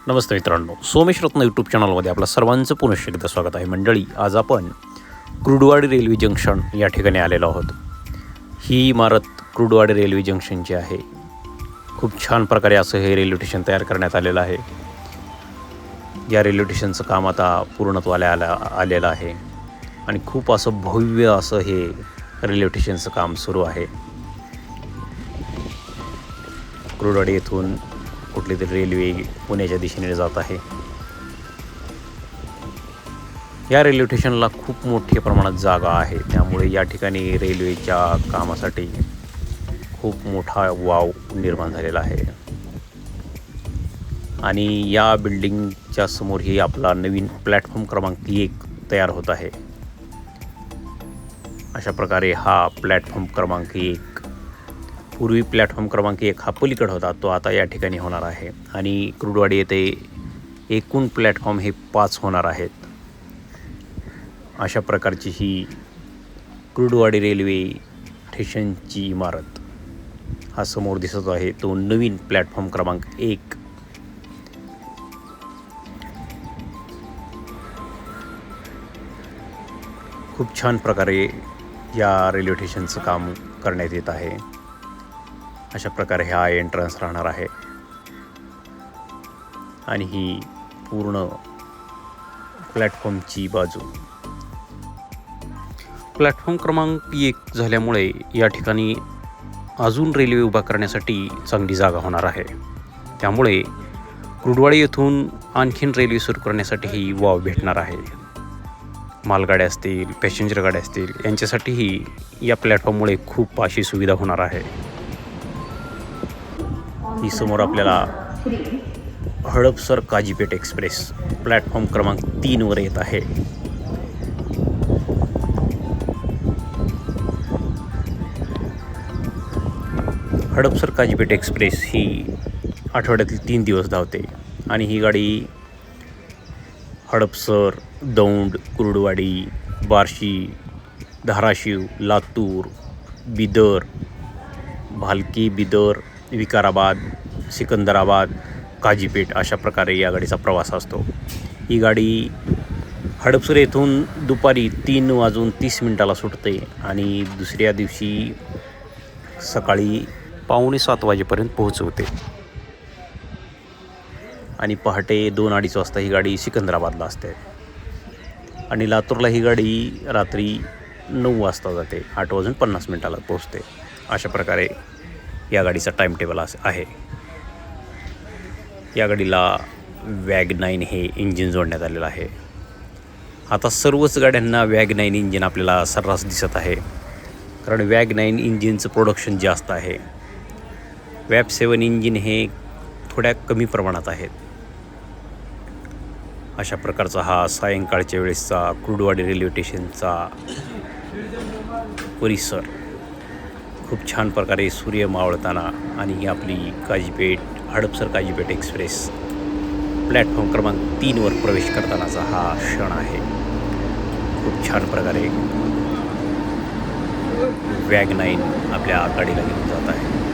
नमस्ते मित्रांनो, सोमेश रत्न यूट्यूब चॅनलमध्ये आपलं सर्वांचं पुनश्च एकदा स्वागत आहे. मंडळी, आज आपण कुर्डुवाडी रेल्वे जंक्शन या ठिकाणी आलेलो आहोत. ही इमारत कुर्डुवाडी रेल्वे जंक्शनची आहे. खूप छान प्रकारे असं हे रेल्वे स्टेशन तयार करण्यात आलेलं आहे. या रेल्वे स्टेशनचं काम आता पूर्णत्वाला आलेलं आहे आणि खूप असं भव्य असं हे रेल्वे स्टेशनचं काम सुरू आहे. कुर्डुवाडी येथून कुठली तरी रेल्वे पुण्याच्या दिशेने जात आहे. या रेल्वे स्टेशनला खूप मोठ्या प्रमाणात जागा आहे, त्यामुळे या ठिकाणी रेल्वेच्या कामासाठी खूप मोठा वाव निर्माण झालेला आहे. आणि या बिल्डिंगच्या समोरही आपला नवीन प्लॅटफॉर्म क्रमांक 1 तयार होत आहे. अशा प्रकारे हा प्लॅटफॉर्म क्रमांक 1, पूर्वी प्लॅटफॉर्म क्रमांक 1 हा पलीकड होता, तो आता या ठिकाणी होणार आहे. आणि कुर्डुवाडी येथे एकूण प्लॅटफॉर्म हे 5 होणार आहेत. अशा प्रकारची ही कुर्डुवाडी रेल्वे स्टेशनची इमारत हा समोर दिसत आहे, तो नवीन प्लॅटफॉर्म क्रमांक 1. खूप छान प्रकारे या रेल्वे स्टेशनचं काम करण्यात येत आहे. अशा प्रकारे हा एंट्रन्स राहणार आहे आणि ही पूर्ण प्लॅटफॉर्मची बाजू. प्लॅटफॉर्म क्रमांक 1 झाल्यामुळे या ठिकाणी अजून रेल्वे उभा करण्यासाठी चांगली जागा होणार आहे. त्यामुळे कुर्डुवाडी येथून आणखीन रेल्वे सुरू करण्यासाठीही वाव भेटणार आहे. मालगाड्या असतील, पॅसेंजर गाड्या असतील, यांच्यासाठीही या प्लॅटफॉर्ममुळे खूप अशी सुविधा होणार आहे. ही समोर आपल्याला हडपसर काझीपेठ एक्सप्रेस प्लॅटफॉर्म क्रमांक 3 वर येत आहे. हडपसर काझीपेठ एक्सप्रेस ही आठवड्यातील 3 दिवस धावते आणि ही गाडी हडपसर, दौंड, कुर्डुवाडी, बार्शी, धाराशिव, लातूर, बिदर, भालकी, बिदर, विकाराबाद, सिकंदराबाद, काझीपेठ अशा प्रकारे या गाडीचा प्रवास असतो. ही गाडी हडपसर येथून दुपारी 3:30 सुटते आणि दुसऱ्या दिवशी सकाळी 6:45 वाजेपर्यंत पोहोचवते. आणि पहाटे 2-2:30 वाजता ही गाडी सिकंदराबादला असते. आणि लातूरला ही गाडी रात्री 9 वाजता जाते, 8:50 पोहोचते. अशा प्रकारे या गाडीचा टाईम टेबल आहे. या गाडीला WAG9 हे इंजिन जोडण्यात आलेलं आहे. आता सर्वच गाड्यांना WAG9 इंजिन आपल्याला सर्रास दिसत आहे, कारण WAG9 इंजिनचं प्रोडक्शन जास्त आहे. WAP7 इंजिन हे थोड्या कमी प्रमाणात आहेत. अशा प्रकारचा हा सायंकाळच्या वेळेसचा कुर्डुवाडी रेल्वे स्टेशनचा परिसर खूप छान प्रकारे सूर्य मावळताना आणि आपली काझीपेठ, हडपसर काझीपेठ एक्सप्रेस प्लॅटफॉर्म क्रमांक 3 वर प्रवेश करतानाचा हा क्षण आहे. खूप छान प्रकारे WAG9 आपल्या गाडीला घेऊन जात आहे.